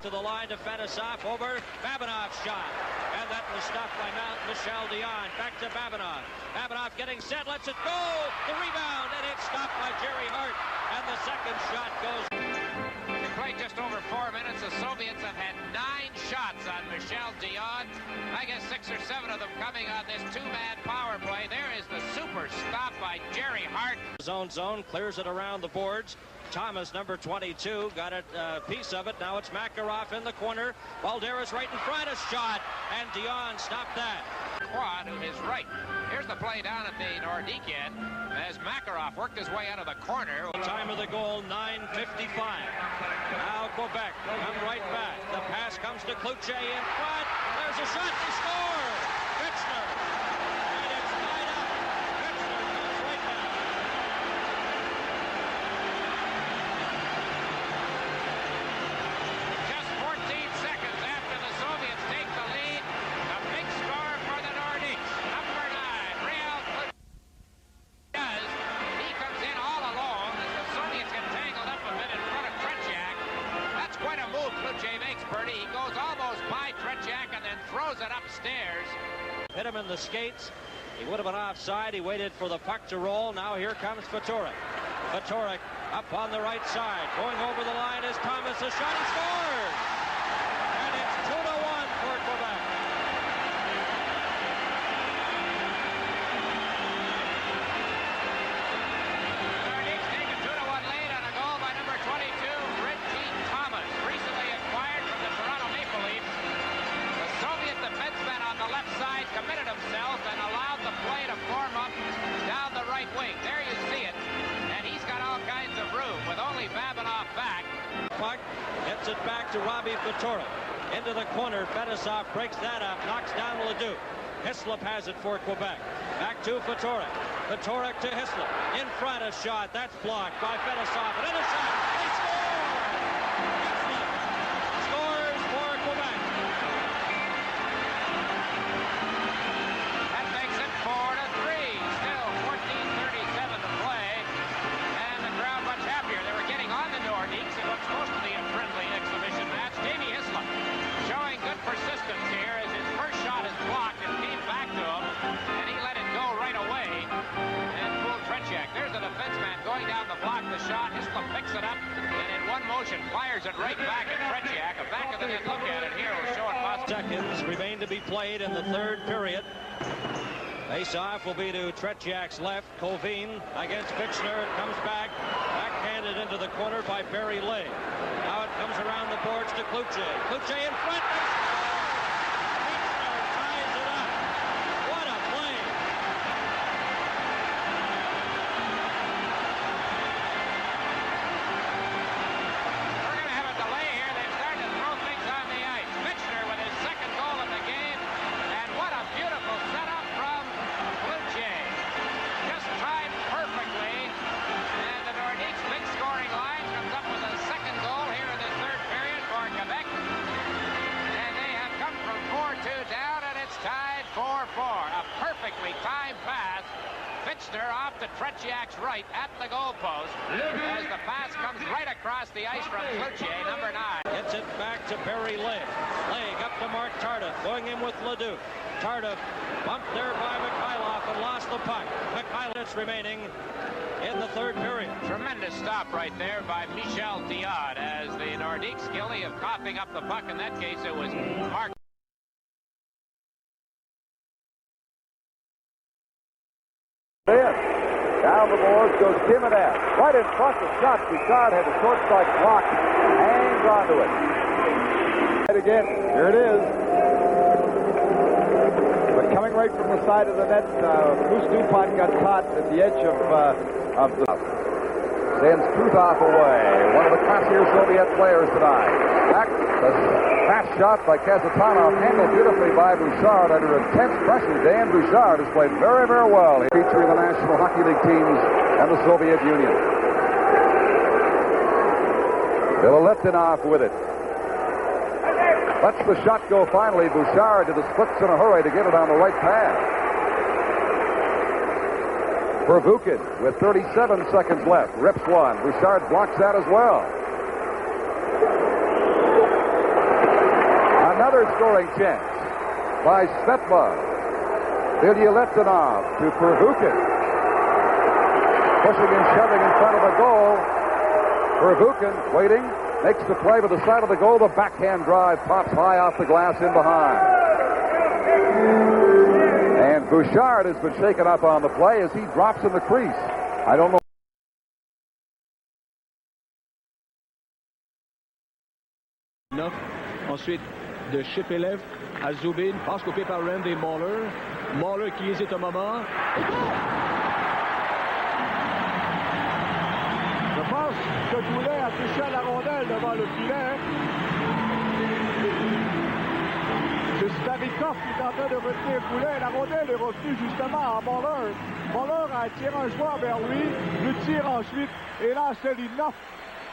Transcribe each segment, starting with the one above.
To the line to Fetisov, over Babinov's shot. And that was stopped by Michel Dion. Back to Babinov. Babinov getting set, lets it go. The rebound, and it's stopped by Jerry Hart. And the second shot goes. They played just over 4 minutes. The Soviets have had 9 shots on Michel Dion. I guess 6 or 7 of them coming on this two-man power play. There is the super stop by Jerry Hart. Zone, clears it around the boards. Thomas, number 22, got a piece of it. Now it's Makarov in the corner. Balderas right in front, a shot, and Dion stopped that. Quad to his right. Here's the play down at the Nordique end as Makarov worked his way out of the corner. Time of the goal, 9:55. Now Quebec come right back. The pass comes to Cloutier in front. There's a shot, they score! Fitchner. And it's tied up. Fitchner goes right down. Just 14 seconds after the Soviets take the lead, a big score for the Nordiques. Number 9, Real does. He comes in all alone as the Soviets get tangled up a bit in front of Tretiak. That's quite a move Cloutier makes, Bertie. He goes almost by Tretiak and then throws it upstairs. Hit him in the skates. He would have been offside. He waited for the puck to roll. Now here comes Fatorik. Fatorik up on the right side. Going over the line is Thomas. A shot, he scores! And it's 2-1 for Quebec. Nordiques take a 2-1 lead on a goal by number 22, Reggie Thomas, recently acquired from the Toronto Maple Leafs. The Soviet defenseman on the left side committed himself and allowed the play to form up down the right wing. There you see it. And he's got all kinds of room with only Babinov back. Puck gets it back to Robbie Fatorik. Into the corner, Fetisov breaks that up, knocks down Ledoux. Hislop has it for Quebec. Back to Fatorik. Fatorik to Hislop. In front, a shot. That's blocked by Fetisov. And then a shot. They score! Hislop scores for Quebec. That makes it 4-3. Still 14:37 to play. And the crowd much happier. They were getting on the Nordiques in what's supposed to be a friendly exhibition match. Jamie Hislop showing good persistence here as his first shot is blocked and came back to him. And he let it go right away and fooled Tretiak. There's the defenseman going down the block the shot. Hislop picks it up and in one motion fires it right back at Tretiak. A back of the net look at it here will show it possible. Seconds remain to be played in the third period. Face-off will be to Tretiak's left. Colvin against Fitchner. It comes back. Backhanded into the corner by Barry Lay. Now it comes around the boards to Cloutier. Cloutier in front. Fitchner ties it up. What a play. We're going to have a delay here. They've started to throw things on the ice. Fitchner with his second goal of the game. And what a beautiful setup from Cloutier. Just timed perfectly. And the Nordiques' big scoring line comes up with a second goal here in the third period for Quebec. And they have come from 4-2 down, and it's tied 4-4. A perfectly timed pass. Fitchner off to Tretiak's right at the goalpost as the pass comes right across the ice from Cloutier, number 9. Gets it back to Barry Lay. Lay up to Mark Tardif. Going in with Ledoux. Tardif bumped there by Mikhailov and lost the puck. Mikhailov remaining in the third period. Tremendous stop right there by Michel Dion as the Nordiques guilty of coughing up the puck. In that case, it was Mark. Down the boards goes Timonet. Right in front of the shot. Bouchard had the short strike blocked. Hangs onto it. Right again. Here it is. But coming right from the side of the net, Bruce Dupont got caught at the edge of the... Sends Krutov away. One of the classier Soviet players tonight. Back, the fast shot by Kazatanov, handled beautifully by Bouchard under intense pressure. Dan Bouchard has played very, very well, featuring the National Hockey League teams and the Soviet Union. Bileletdinov with it. Lets the shot go finally. Bouchard did the splits in a hurry to get it on the right path. Pervukin with 37 seconds left. Rips one. Bouchard blocks that as well. another scoring chance by Svetlov. Ilya Letonov to Pervukin. Pushing and shoving in front of the goal. Pervukin waiting, makes the play with the side of the goal. The backhand drive pops high off the glass in behind. And Bouchard has been shaken up on the play as he drops in the crease. I don't know. Ensuite, de Shepelev à Zubin, passe coupé par Randy Moller. Moller qui hésite un moment. Je pense que Goulet a touché à la rondelle devant le filet. C'est Starikov qui est en train de retenir Goulet. La rondelle est retenue justement à Moller. Moller a attiré un joueur vers lui, le tire ensuite. Et là, Selinov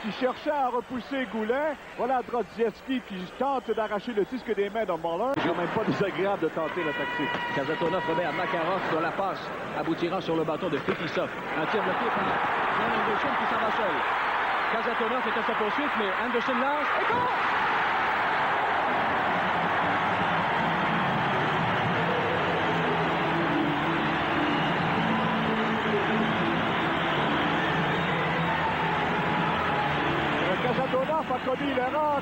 qui cherchait à repousser Goulet. Voilà Drodziecki qui tente d'arracher le disque des mains de Moller. C'est quand même pas désagréable de tenter la tactique. Kazatonov remet à Makarov sur la passe, aboutira sur le bâton de Fetisov. Un tir bloqué par John Anderson qui s'en va seul. Kazatonov est à sa poursuite, mais Anderson lance et goal! Kazatonov a commis l'erreur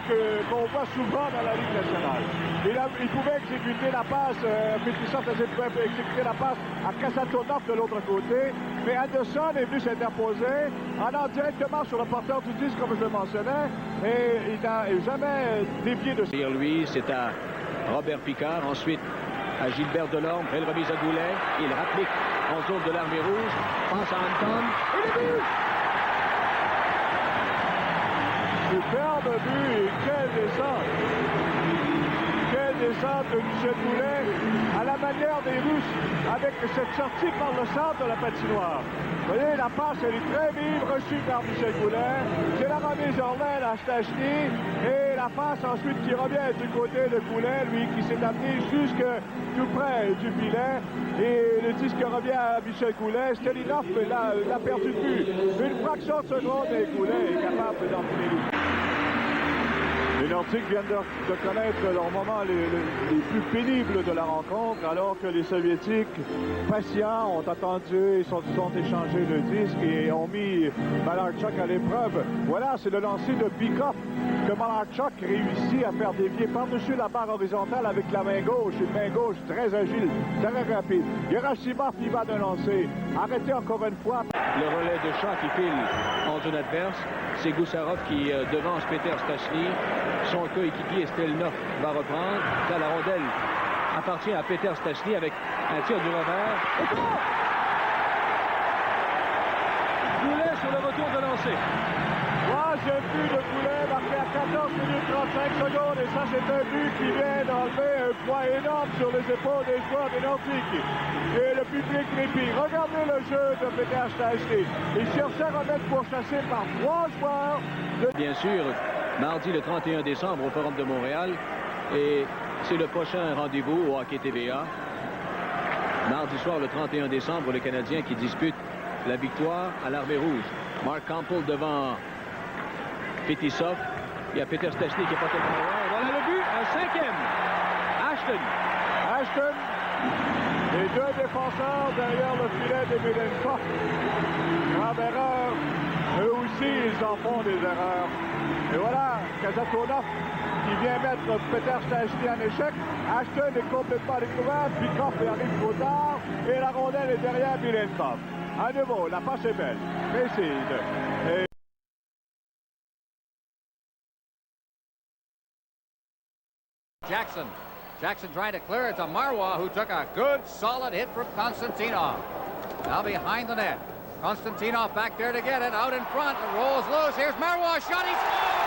qu'on voit souvent dans la Ligue nationale. Il pouvait exécuter la passe, Fetisov pouvait exécuter la passe à Kazatonov de l'autre côté, mais Anderson est venu s'interposer en allant directement sur le porteur du disque, comme je le mentionnais, et il n'a jamais dévié de... Derrière lui, c'est à Robert Picard, ensuite à Gilbert Delorme, belle remise à Goulet, il rapplique en zone de l'Armée rouge, passe à Anton, et le but! Superbe but et quelle descente! Quelle descente de Michel Goulet à la manière des Russes avec cette sortie par le centre de la patinoire. Vous voyez, la passe, elle est très vive, reçue par Michel Goulet. C'est la remise en l'air à Stachny et la passe ensuite qui revient du côté de Goulet, lui qui s'est amené jusque tout près du filet. Et le disque revient à Michel Goulet. Stelinov l'a perdu de vue. Une fraction de seconde et Goulet est capable d'emmener le but. Les Nordiques viennent de connaître leurs moments les plus pénibles de la rencontre, alors que les Soviétiques, patients, ont attendu, ils ont échangé le disque et ont mis Malarchuk à l'épreuve. Voilà, c'est le lancer de Bikov que Malarchuk réussit à faire dévier par-dessus la barre horizontale avec la main gauche. Une main gauche très agile, très rapide. Gerasimov y va de lancer. Arrêtez encore une fois. Le relais de chat qui file en zone adverse. C'est Goussarov qui devance Peter Stachny. Son coéquipier Stelnov va reprendre. Là, la rondelle appartient à Peter Stachny avec un tir du revers. Goulet sur le retour de lancer. Troisième but de Goulet marqué à 14 minutes 35 secondes. Et ça, c'est un but qui vient d'enlever un poids énorme sur les épaules des joueurs des Nordiques. Et le public répit. Regardez le jeu de Peter Stachny. Il cherchait à remettre pour chasser par 3 joueurs. Bien sûr, mardi le 31 décembre au Forum de Montréal. Et c'est le prochain rendez-vous au Hockey TVA. Mardi soir, le 31 décembre, le Canadien qui dispute la victoire à l'Armée rouge. Mark Campbell devant Fetisov. Il y a Peter Stachny qui est pas tellement loin. Voilà le but, un cinquième. Ashton. Les deux défenseurs derrière le filet de Milenkov. Grave erreur. Eux aussi, ils en font des erreurs. Et voilà, Kazatonov qui vient mettre Peter Stachny en échec. Ashton est complètement découvert. Bikov arrive trop tard. Et la rondelle est derrière Milenkov. À nouveau, la passe est belle. Précise. Jackson trying to clear it to Marwa, who took a good, solid hit from Konstantinov. Now behind the net. Konstantinov back there to get it. Out in front. It rolls loose. Here's Marwa. Shot. He scores!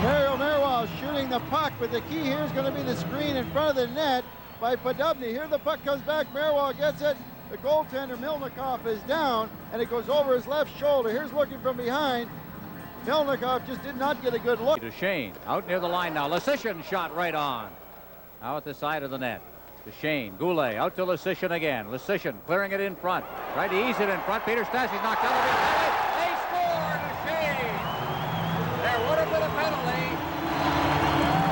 Mario Marwa shooting the puck, but the key here is going to be the screen in front of the net by Podobny. Here the puck comes back. Marwa gets it. The goaltender, Milnikov, is down, and it goes over his left shoulder. Here's looking from behind. Milnikov just did not get a good look. To Shane, out near the line now. Lesishin shot right on. Now at the side of the net. Shane. Goulet out to Leschyshyn again. Leschyshyn clearing it in front. Trying to ease it in front. Peter Stastny's knocked out of it. They score to Shane. There would have been a penalty,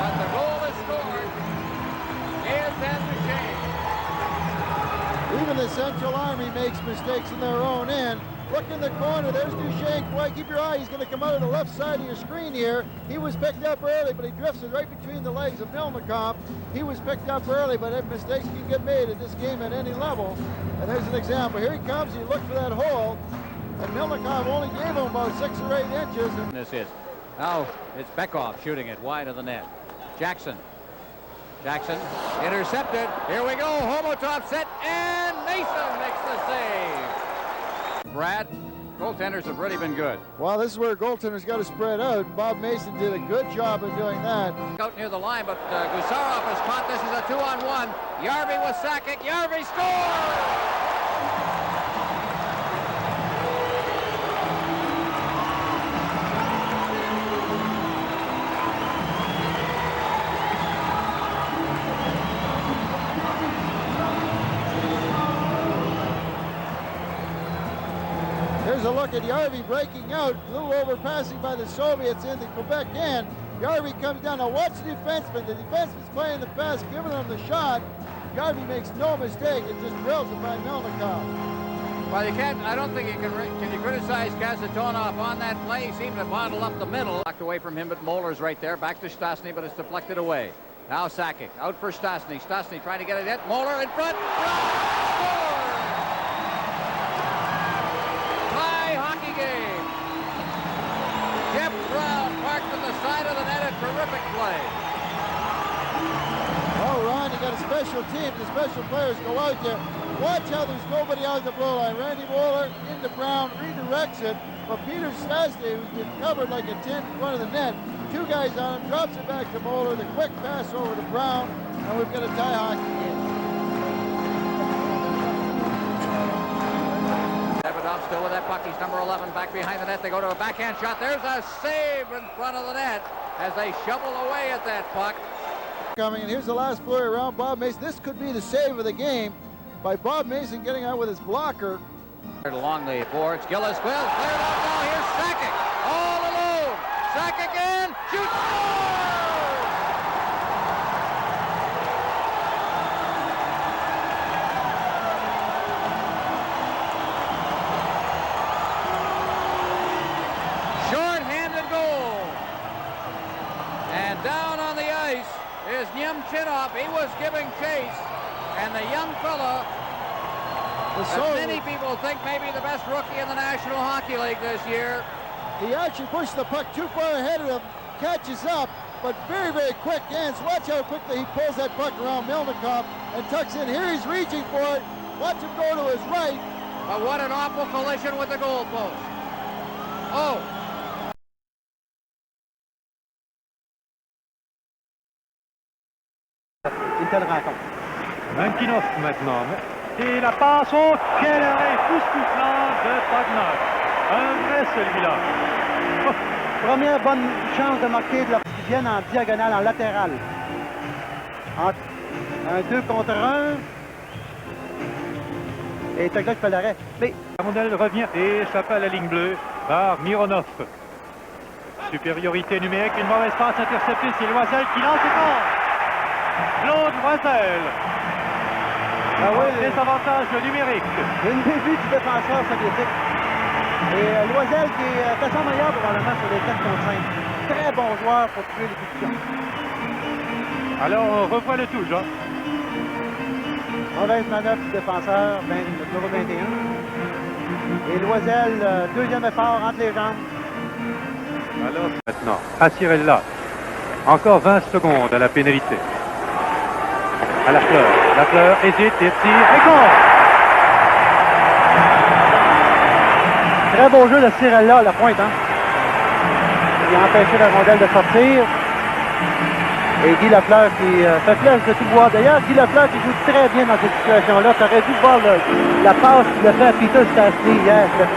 but the goal is scored. Is then to Shane. Even the Central Army makes mistakes in their own end. Look in the corner, there's Duchesne. Boy, keep your eye, he's going to come out of the left side of your screen here. He was picked up early, but he drifted right between the legs of Milnikov. He was picked up early, but mistakes can get made in this game at any level. And there's an example. Here he comes, he looked for that hole, and Milnikov only gave him about 6 or 8 inches. This is. Now it's Bekov shooting it wide of the net. Jackson intercepted. Here we go. Homotov set, and Mason makes the save. Brad, goaltenders have really been good. Well, this is where goaltenders got to spread out. Bob Mason did a good job of doing that. Out near the line, but Gusarov has caught. This is a 2-on-1. Järvi with Sakic. Järvi scores! Here's a look at Järvi breaking out, a little overpassing by the Soviets in the Quebec end. Järvi comes down. Now watch the defenseman. The defenseman's playing the pass, giving him the shot. Järvi makes no mistake and just drills it by Milnikov. Well, you can't, I don't think you can you criticize Kasatonov on that play? He seemed to bottle up the middle. Knocked away from him, but Moeller's right there. Back to Stastny, but it's deflected away. Now Sakic out for Stastny. Stastny trying to get it in. Moeller in front. Score! High hockey game. Jeff Brown parked on the side of the net. A terrific play. Oh, Ron, you got a special team. The special players go out there. Watch how there's nobody on the blue line. Randy Moeller into Brown, redirects it, but Peter Stastny, who's been covered like a tent in front of the net, 2 guys on him, drops it back to Moeller, the quick pass over to Brown, and we've got a tie hockey game. Davidoff still with that puck. He's number 11 back behind the net. They go to a backhand shot. There's a save in front of the net as they shovel away at that puck. Coming, and here's the last play around Bob Mason. This could be the save of the game by Bob Mason getting out with his blocker. Along the boards, Gillis will clear it off now. Here's Sakic, all alone. Sakic in, shoots, scores! Short-handed goal. And down on the ice is Nemchinov. He was giving chase. And the young fella, as many people think maybe the best rookie in the National Hockey League this year. He actually pushed the puck too far ahead of him, catches up, but very, very quick ends. Watch how quickly he pulls that puck around Milnikov and tucks in. Here he's reaching for it. Watch him go to his right. But what an awful collision with the goalpost. Oh. Une telle rencontre. Mankinov maintenant. Et la passe, oh, quel arrêt époustouflant de Bogdanov. Un vrai celui-là. Oh. Première bonne chance de marquer de la qui viennent en diagonale, en latéral. Un 2 contre 1. Et Togla qui fait l'arrêt. Mais la rondelle revient et échappe à la ligne bleue par Mironov. Supériorité numérique, une mauvaise passe interceptée, c'est Loisel qui lance et fort. Claude Loisel. Ah oui, désavantage numérique. Une début du défenseur soviétique. Et Loisel qui est façon meilleur probablement sur les 4 contre 5. Très bon joueur pour tuer les coups de pied. Alors on revoit le tout, Jean. Mauvaise manœuvre du défenseur, numéro 21. Et Loisel, deuxième effort entre les jambes. Alors maintenant, à Cirella. Encore 20 secondes à la pénalité. À Lafleur. Lafleur hésite et tire et goal! Très beau jeu de Cirella à la pointe. Hein? Il a empêché la rondelle de sortir. Et Guy Lafleur qui fait flèche de tout bois. D'ailleurs, Guy Lafleur qui joue très bien dans cette situation-là. Tu aurais dû voir la passe qu'il a fait à Peter Stastny hier. C'était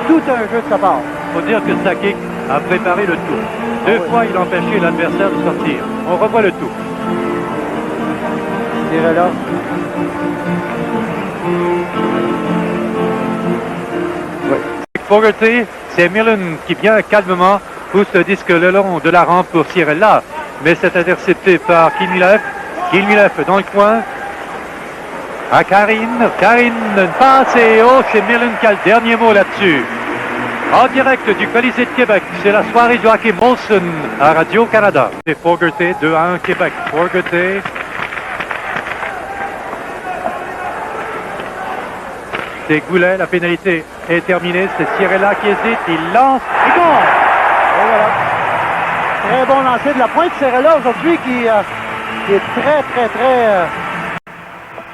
tout un jeu de sa part. Il faut dire que Sakic a préparé le tout. Deux fois, il a empêché l'adversaire de sortir. On revoit le tout. Cirella. Fogarty, c'est Millen qui vient calmement, pousse le disque le long de la rampe pour Cirella, mais c'est intercepté par Kimilev. Kimilev dans le coin. À Karine, une passe et c'est Millen qui a le dernier mot là-dessus. En direct du Colisée de Québec, c'est la soirée de Joachim Molson à Radio-Canada. C'est Fogarty, 2-1 Québec. Fogarty. C'est Goulet, la pénalité est terminée. C'est Cirella qui hésite, il lance et goal! Et voilà. Très bon lancer de la pointe. Cirella aujourd'hui qui est très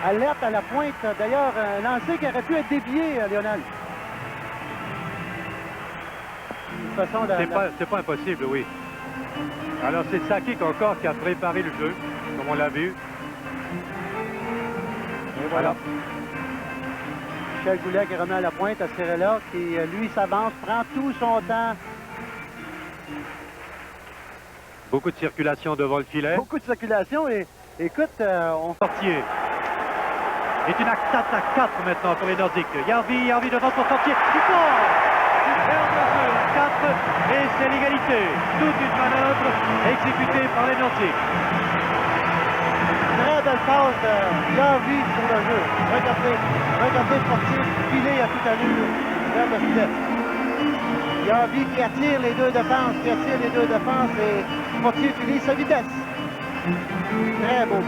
alerte à la pointe. D'ailleurs, un lancer qui aurait pu être dévié, Lionel. De toute façon, c'est pas impossible, oui. Alors c'est Sakic encore qui a préparé le jeu, comme on l'a vu. Et voilà. Michel Goulet qui remet à la pointe à Cirella, qui lui s'avance, prend tout son temps. Beaucoup de circulation devant le filet. Beaucoup de circulation et écoute, on... Fortier est une attaque à 4 maintenant pour les Nordiques. Järvi devant son Fortier. Il sort! Il perd le jeu à 4 et c'est l'égalité. Toute une manœuvre exécutée par les Nordiques. Très belle passe de Järvi sur le jeu. Regardez Fortier filer à toute allure vers le filet. Järvi qui attire les deux défenses, et Fortier utilise sa vitesse. Très beau.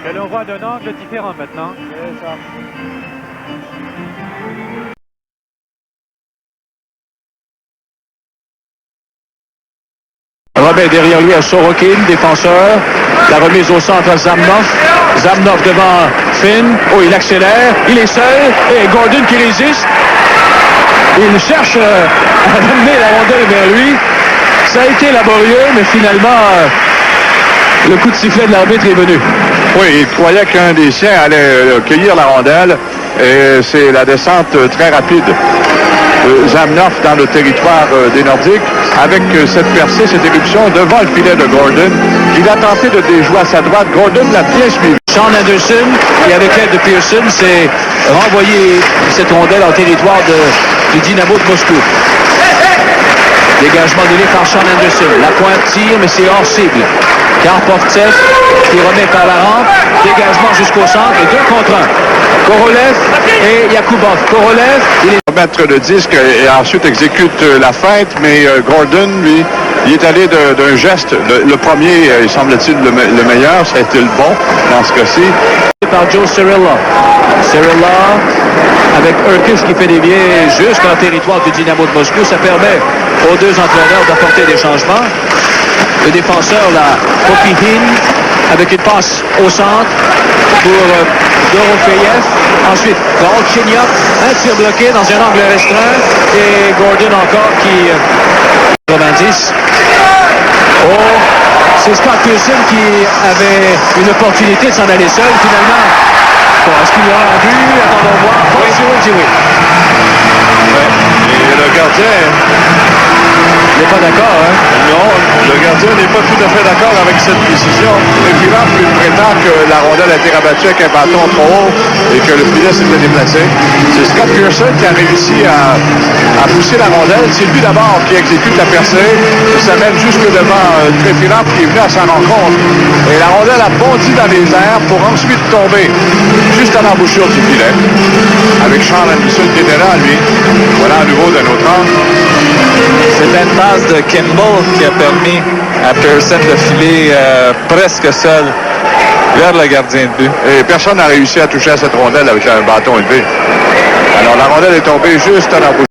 Et l'on voit d'un angle différent maintenant. C'est ça. Robert derrière lui à Sorokin, défenseur. La remise au centre à Zamnov. Zamnov devant Finn. Oh, il accélère. Il est seul. Et Gordon qui résiste. Il cherche à amener la rondelle vers lui. Ça a été laborieux, mais finalement, le coup de sifflet de l'arbitre est venu. Oui, il croyait qu'un des siens allait cueillir la rondelle. Et c'est la descente très rapide. Zamnov dans le territoire des Nordiques avec cette percée, cette éruption devant le filet de Gordon. Il a tenté de déjouer à sa droite. Gordon l'a bien suivi. Sean Anderson, qui avec l'aide de Pearson, s'est renvoyé cette rondelle en territoire du Dynamo de Moscou. Dégagement donné par Sean Anderson. La pointe tire, mais c'est hors cible. Karpovtsev qui remet par la rampe. Dégagement jusqu'au centre et 2 contre 1. Korolev et Yakubov. Korolev, il est... Mettre le disque et ensuite exécute la feinte, mais Gordon, lui, il est allé d'un geste. Le premier, il semble-t-il, le meilleur. Ça a été le bon dans ce cas-ci. Par Joe Cirella. Cirella avec Urkic qui fait dévier jusqu'en territoire du Dynamo de Moscou. Ça permet aux deux entraîneurs d'apporter des changements. Le défenseur, là, Kopihin, avec une passe au centre pour Dorofeyev. Ensuite, Galchenyuk, un tir bloqué dans un angle restreint. Et Gordon encore qui... 90. Oh, c'est Scott Pearson qui avait une opportunité de s'en aller seul. Finalement, bon, est-ce qu'il y aura un but? Attendons voir. Oui, c'est oui. Ouais. Et le gardien... Il n'est pas d'accord, hein? Non, le gardien n'est pas tout à fait d'accord avec cette décision. Le Pilar lui prétend que la rondelle a été rabattue avec un bâton trop haut et que le filet s'était déplacé. C'est Scott Pearson qui a réussi à pousser la rondelle. C'est lui d'abord qui exécute la percée. Ça mène jusque devant Trépilard qui est venu à sa rencontre. Et la rondelle a bondi dans les airs pour ensuite tomber juste à l'embouchure du filet. Avec Sean Anderson qui était là, lui. Voilà à nouveau d'un autre angle. C'était une passe de Kimball qui a permis à Pearson de filer presque seul vers le gardien de but. Et personne n'a réussi à toucher à cette rondelle avec un bâton élevé. Alors la rondelle est tombée juste à l'embouchure.